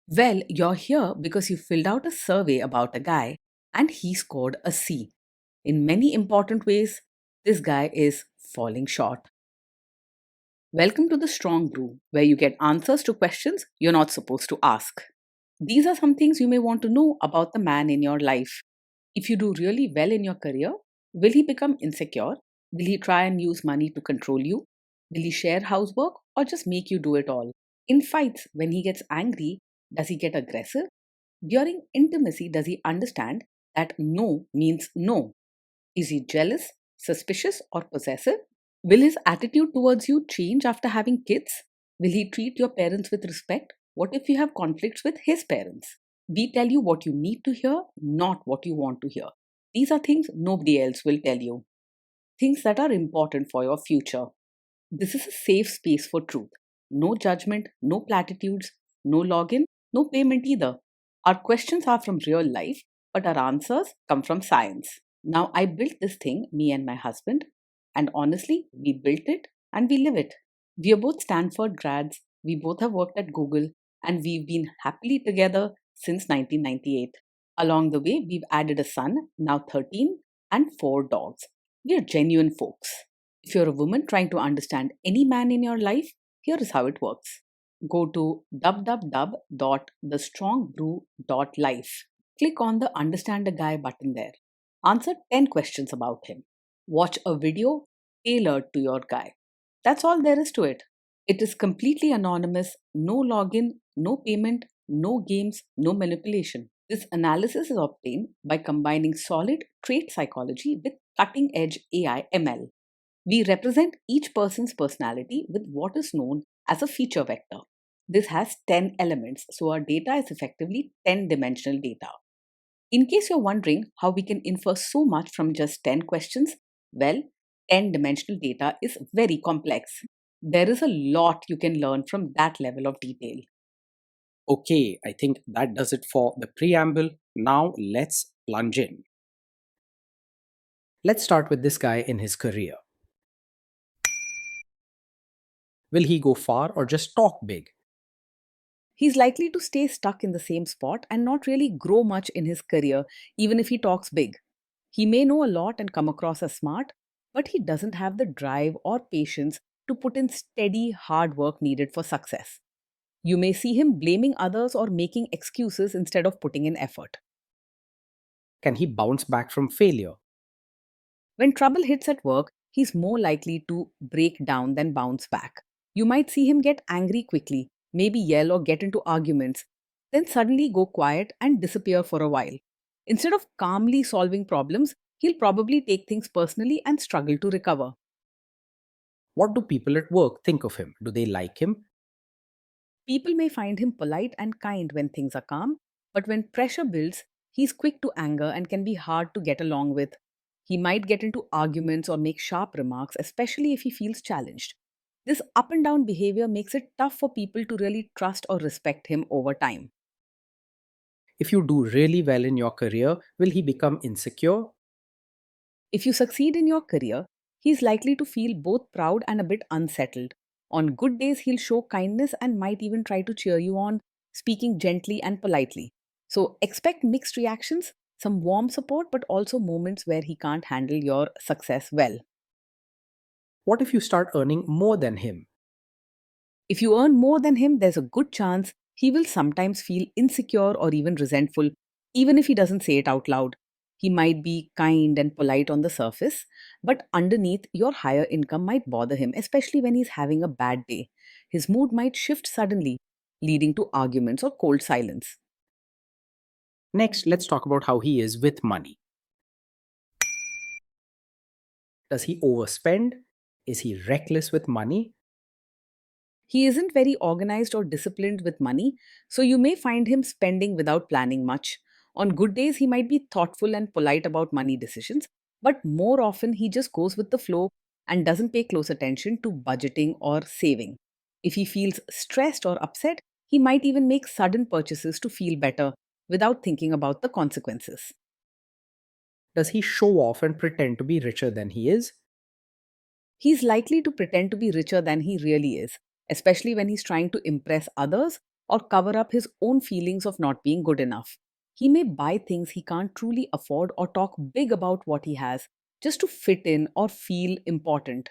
Well, you're here because you filled out a survey about a guy and he scored a C. In many important ways, this guy is falling short. Welcome to the Strong Brew, where you get answers to questions you're not supposed to ask. These are some things you may want to know about the man in your life. If you do really well in your career, will he become insecure? Will he try and use money to control you? Will he share housework or just make you do it all? In fights, when he gets angry, does he get aggressive? During intimacy, does he understand that no means no? Is he jealous, suspicious, or possessive? Will his attitude towards you change after having kids? Will he treat your parents with respect? What if you have conflicts with his parents? We tell you what you need to hear, not what you want to hear. These are things nobody else will tell you, things that are important for your future. This is a safe space for truth. No judgment, no platitudes, no login, no payment either. Our questions are from real life, but our answers come from science. Now, I built this thing, me and my husband, and honestly, we built it and we live it. We are both Stanford grads, we both have worked at Google, and we've been happily together since 1998. Along the way, we've added a son, now 13, and 4 dogs. We are genuine folks. If you're a woman trying to understand any man in your life, here is how it works. Go to www.thestrongbrew.life. Click on the Understand a Guy button there. Answer 10 questions about him. Watch a video tailored to your guy. That's all there is to it. It is completely anonymous, no login, no payment, no games, no manipulation. This analysis is obtained by combining solid trait psychology with cutting edge AI ML. We represent each person's personality with what is known as a feature vector. This has 10 elements, so our data is effectively 10 dimensional data. In case you're wondering how we can infer so much from just 10 questions, well, 10 dimensional data is very complex. There is a lot you can learn from that level of detail. Okay, I think that does it for the preamble. Now let's plunge in. Let's start with this guy in his career. Will he go far or just talk big? He's likely to stay stuck in the same spot and not really grow much in his career, even if he talks big. He may know a lot and come across as smart, but he doesn't have the drive or patience to put in steady, hard work needed for success. You may see him blaming others or making excuses instead of putting in effort. Can he bounce back from failure? When trouble hits at work, he's more likely to break down than bounce back. You might see him get angry quickly, maybe yell or get into arguments, then suddenly go quiet and disappear for a while. Instead of calmly solving problems, he'll probably take things personally and struggle to recover. What do people at work think of him? Do they like him? People may find him polite and kind when things are calm, but when pressure builds, he's quick to anger and can be hard to get along with. He might get into arguments or make sharp remarks, especially if he feels challenged. This up and down behavior makes it tough for people to really trust or respect him over time. If you do really well in your career, will he become insecure? If you succeed in your career, he's likely to feel both proud and a bit unsettled. On good days, he'll show kindness and might even try to cheer you on, speaking gently and politely. So expect mixed reactions, some warm support, but also moments where he can't handle your success well. What if you start earning more than him? If you earn more than him, there's a good chance he will sometimes feel insecure or even resentful, even if he doesn't say it out loud. He might be kind and polite on the surface, but underneath, your higher income might bother him, especially when he's having a bad day. His mood might shift suddenly, leading to arguments or cold silence. Next, let's talk about how he is with money. Does he overspend? Is he reckless with money? He isn't very organized or disciplined with money, so you may find him spending without planning much. On good days, he might be thoughtful and polite about money decisions, but more often he just goes with the flow and doesn't pay close attention to budgeting or saving. If he feels stressed or upset, he might even make sudden purchases to feel better without thinking about the consequences. Does he show off and pretend to be richer than he is? He's likely to pretend to be richer than he really is, especially when he's trying to impress others or cover up his own feelings of not being good enough. He may buy things he can't truly afford or talk big about what he has just to fit in or feel important.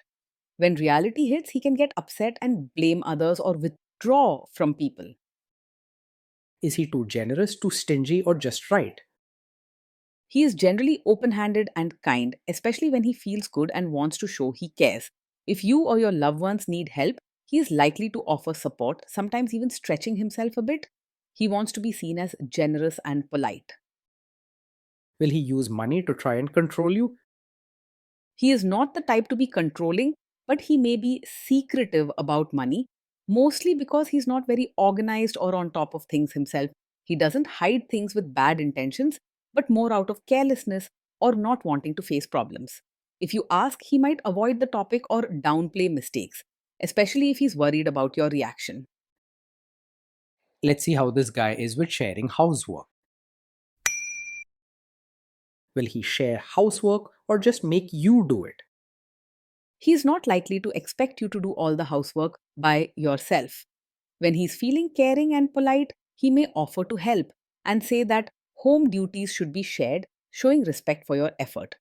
When reality hits, he can get upset and blame others or withdraw from people. Is he too generous, too stingy, or just right? He is generally open handed and kind, especially when he feels good and wants to show he cares. If you or your loved ones need help, he is likely to offer support, sometimes even stretching himself a bit. He wants to be seen as generous and polite. Will he use money to try and control you? He is not the type to be controlling, but he may be secretive about money, mostly because he's not very organized or on top of things himself. He doesn't hide things with bad intentions, but more out of carelessness or not wanting to face problems. If you ask, he might avoid the topic or downplay mistakes, especially if he's worried about your reaction. Let's see how this guy is with sharing housework. Will he share housework or just make you do it? He is not likely to expect you to do all the housework by yourself. When he's feeling caring and polite, he may offer to help and say that home duties should be shared, showing respect for your effort.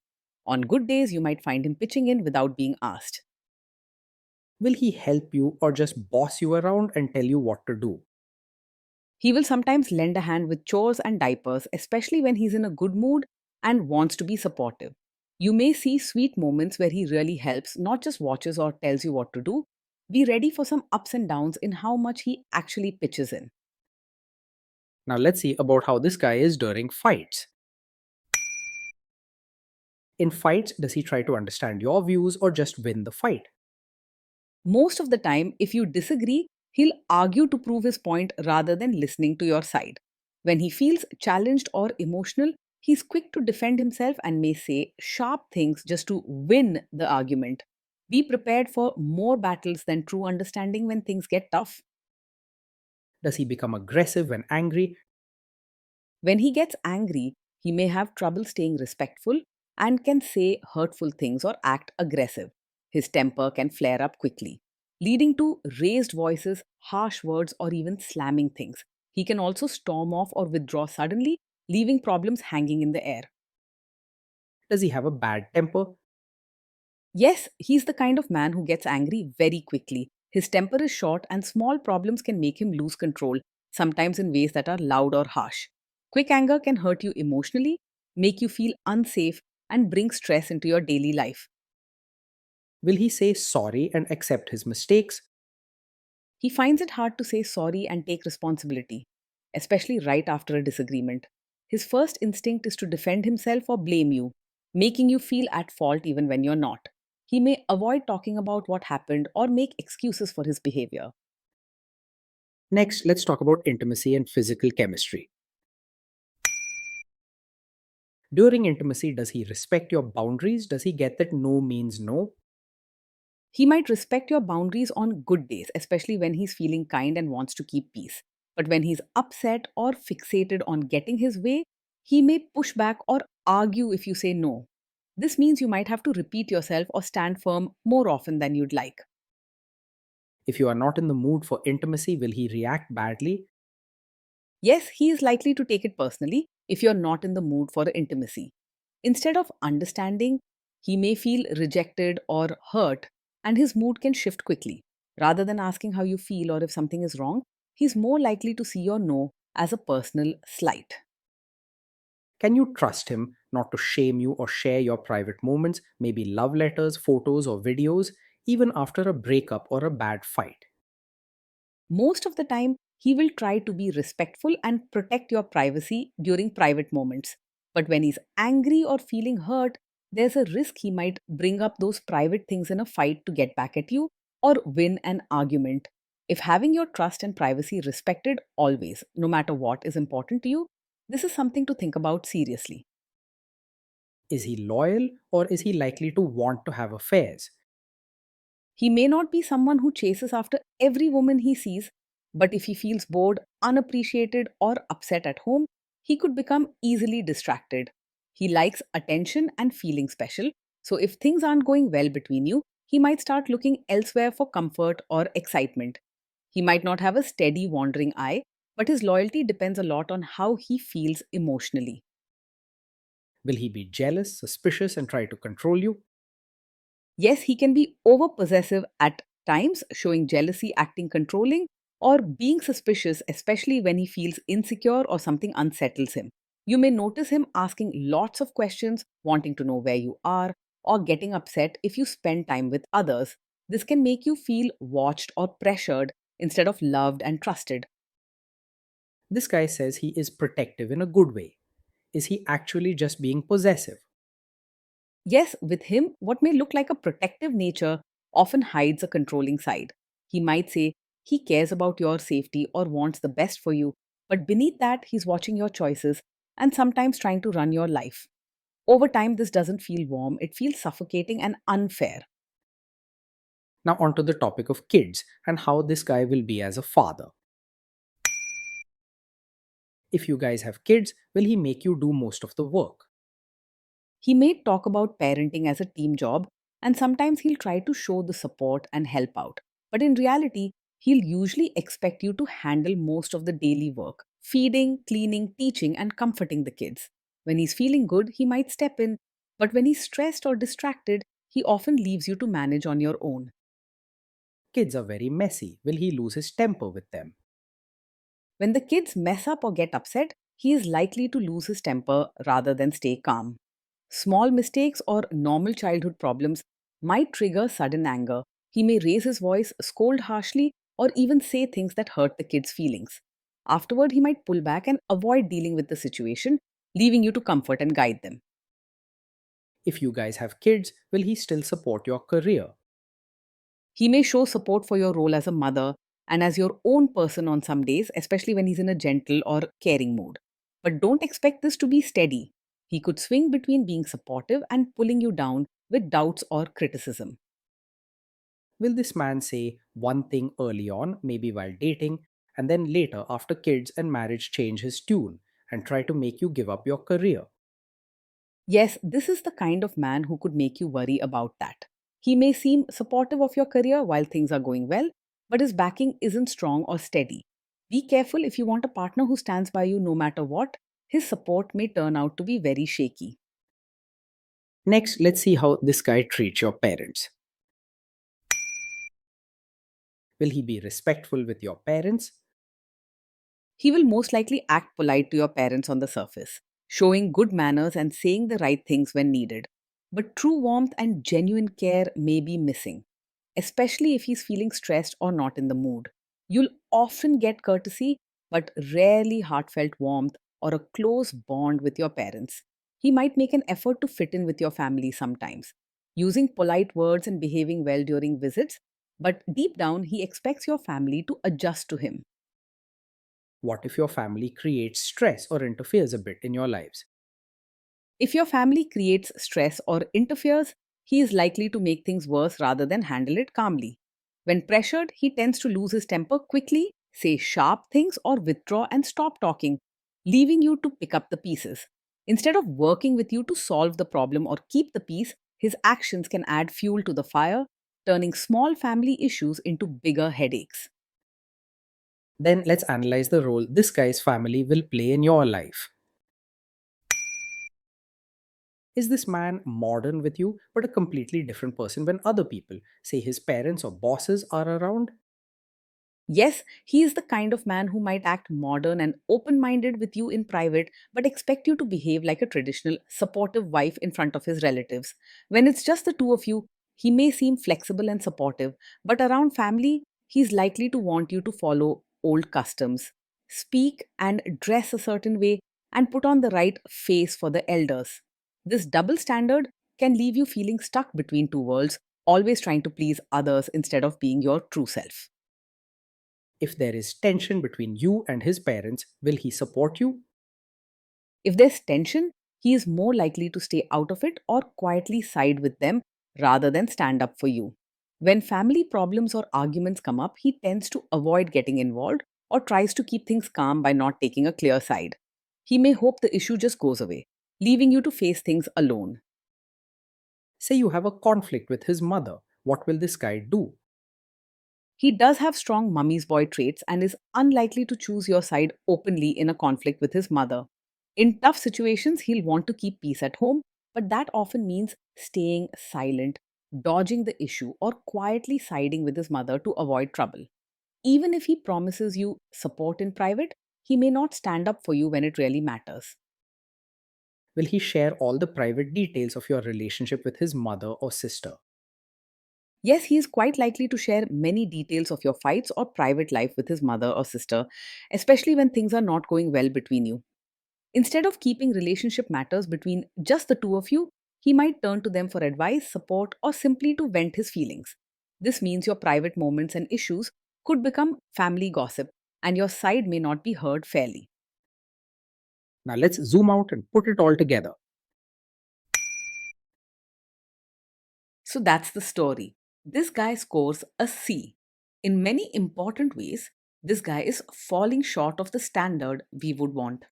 On good days, you might find him pitching in without being asked. Will he help you or just boss you around and tell you what to do? He will sometimes lend a hand with chores and diapers, especially when he's in a good mood and wants to be supportive. You may see sweet moments where he really helps, not just watches or tells you what to do. Be ready for some ups and downs in how much he actually pitches in. Now let's see about how this guy is during fights. In fights, does he try to understand your views or just win the fight? Most of the time, if you disagree, he'll argue to prove his point rather than listening to your side. When he feels challenged or emotional, he's quick to defend himself and may say sharp things just to win the argument. Be prepared for more battles than true understanding when things get tough. Does he become aggressive when angry? When he gets angry, he may have trouble staying respectful and can say hurtful things or act aggressive. His temper can flare up quickly, leading to raised voices, harsh words, or even slamming things. He can also storm off or withdraw suddenly, leaving problems hanging in the air. Does he have a bad temper? Yes, he's the kind of man who gets angry very quickly. His temper is short, and small problems can make him lose control, sometimes in ways that are loud or harsh. Quick anger can hurt you emotionally, make you feel unsafe, and bring stress into your daily life. Will he say sorry and accept his mistakes? He finds it hard to say sorry and take responsibility, especially right after a disagreement. His first instinct is to defend himself or blame you, making you feel at fault even when you're not. He may avoid talking about what happened or make excuses for his behavior. Next, let's talk about intimacy and physical chemistry. During intimacy, does he respect your boundaries? Does he get that no means no? He might respect your boundaries on good days, especially when he's feeling kind and wants to keep peace. But when he's upset or fixated on getting his way, he may push back or argue if you say no. This means you might have to repeat yourself or stand firm more often than you'd like. If you are not in the mood for intimacy, will he react badly? Yes, he is likely to take it personally if you're not in the mood for intimacy. Instead of understanding, he may feel rejected or hurt, and his mood can shift quickly. Rather than asking how you feel or if something is wrong, he's more likely to see your no as a personal slight. Can you trust him not to shame you or share your private moments, maybe love letters, photos, or videos, even after a breakup or a bad fight? Most of the time, he will try to be respectful and protect your privacy during private moments. But when he's angry or feeling hurt, there's a risk he might bring up those private things in a fight to get back at you or win an argument. If having your trust and privacy respected always, no matter what is important to you, this is something to think about seriously. Is he loyal or is he likely to want to have affairs? He may not be someone who chases after every woman he sees, but if he feels bored, unappreciated, or upset at home, he could become easily distracted. He likes attention and feeling special, so if things aren't going well between you, he might start looking elsewhere for comfort or excitement. He might not have a steady, wandering eye, but his loyalty depends a lot on how he feels emotionally. Will he be jealous, suspicious, and try to control you? Yes, he can be over possessive at times, showing jealousy, acting controlling, or being suspicious, especially when he feels insecure or something unsettles him. You may notice him asking lots of questions, wanting to know where you are, or getting upset if you spend time with others. This can make you feel watched or pressured instead of loved and trusted. This guy says he is protective in a good way. Is he actually just being possessive? Yes, with him, what may look like a protective nature often hides a controlling side. He might say he cares about your safety or wants the best for you, but beneath that, he's watching your choices and sometimes trying to run your life. Over time, this doesn't feel warm, it feels suffocating and unfair. Now, onto the topic of kids and how this guy will be as a father. If you guys have kids, will he make you do most of the work? He may talk about parenting as a team job, and sometimes he'll try to show the support and help out. But in reality, he'll usually expect you to handle most of the daily work feeding, cleaning, teaching, and comforting the kids. When he's feeling good, he might step in, but when he's stressed or distracted, he often leaves you to manage on your own. Kids are very messy. Will he lose his temper with them? When the kids mess up or get upset, he is likely to lose his temper rather than stay calm. Small mistakes or normal childhood problems might trigger sudden anger. He may raise his voice, scold harshly, or even say things that hurt the kid's feelings. Afterward, he might pull back and avoid dealing with the situation, leaving you to comfort and guide them. If you guys have kids, will he still support your career? He may show support for your role as a mother and as your own person on some days, especially when he's in a gentle or caring mood. But don't expect this to be steady. He could swing between being supportive and pulling you down with doubts or criticism. Will this man say one thing early on, maybe while dating, and then later, after kids and marriage, change his tune and try to make you give up your career? Yes, this is the kind of man who could make you worry about that. He may seem supportive of your career while things are going well, but his backing isn't strong or steady. Be careful if you want a partner who stands by you no matter what, his support may turn out to be very shaky. Next, let's see how this guy treats your parents. Will he be respectful with your parents? He will most likely act polite to your parents on the surface, showing good manners and saying the right things when needed. But true warmth and genuine care may be missing, especially if he's feeling stressed or not in the mood. You'll often get courtesy, but rarely heartfelt warmth or a close bond with your parents. He might make an effort to fit in with your family sometimes, using polite words and behaving well during visits, but deep down, he expects your family to adjust to him. What if your family creates stress or interferes a bit in your lives? If your family creates stress or interferes, he is likely to make things worse rather than handle it calmly. When pressured, he tends to lose his temper quickly, say sharp things, or withdraw and stop talking, leaving you to pick up the pieces. Instead of working with you to solve the problem or keep the peace, his actions can add fuel to the fire, turning small family issues into bigger headaches. Then let's analyze the role this guy's family will play in your life. Is this man modern with you, but a completely different person when other people, say his parents or bosses, are around? Yes, he is the kind of man who might act modern and open minded with you in private, but expect you to behave like a traditional, supportive wife in front of his relatives. When it's just the two of you, he may seem flexible and supportive, but around family, he's likely to want you to follow old customs, speak and dress a certain way, and put on the right face for the elders. This double standard can leave you feeling stuck between two worlds, always trying to please others instead of being your true self. If there is tension between you and his parents, will he support you? If there's tension, he is more likely to stay out of it or quietly side with them rather than stand up for you. When family problems or arguments come up, he tends to avoid getting involved or tries to keep things calm by not taking a clear side. He may hope the issue just goes away, leaving you to face things alone. Say you have a conflict with his mother, what will this guy do? He does have strong mummy's boy traits and is unlikely to choose your side openly in a conflict with his mother. In tough situations, he'll want to keep peace at home, but that often means staying silent, dodging the issue, or quietly siding with his mother to avoid trouble. Even if he promises you support in private, he may not stand up for you when it really matters. Will he share all the private details of your relationship with his mother or sister? Yes, he is quite likely to share many details of your fights or private life with his mother or sister, especially when things are not going well between you. Instead of keeping relationship matters between just the two of you, he might turn to them for advice, support, or simply to vent his feelings. This means your private moments and issues could become family gossip, and your side may not be heard fairly. Now let's zoom out and put it all together. So that's the story. This guy scores a C. In many important ways, this guy is falling short of the standard we would want.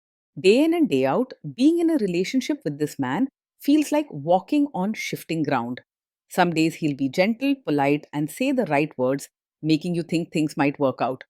Day in and day out, being in a relationship with this man feels like walking on shifting ground. Some days he'll be gentle, polite, and say the right words, making you think things might work out.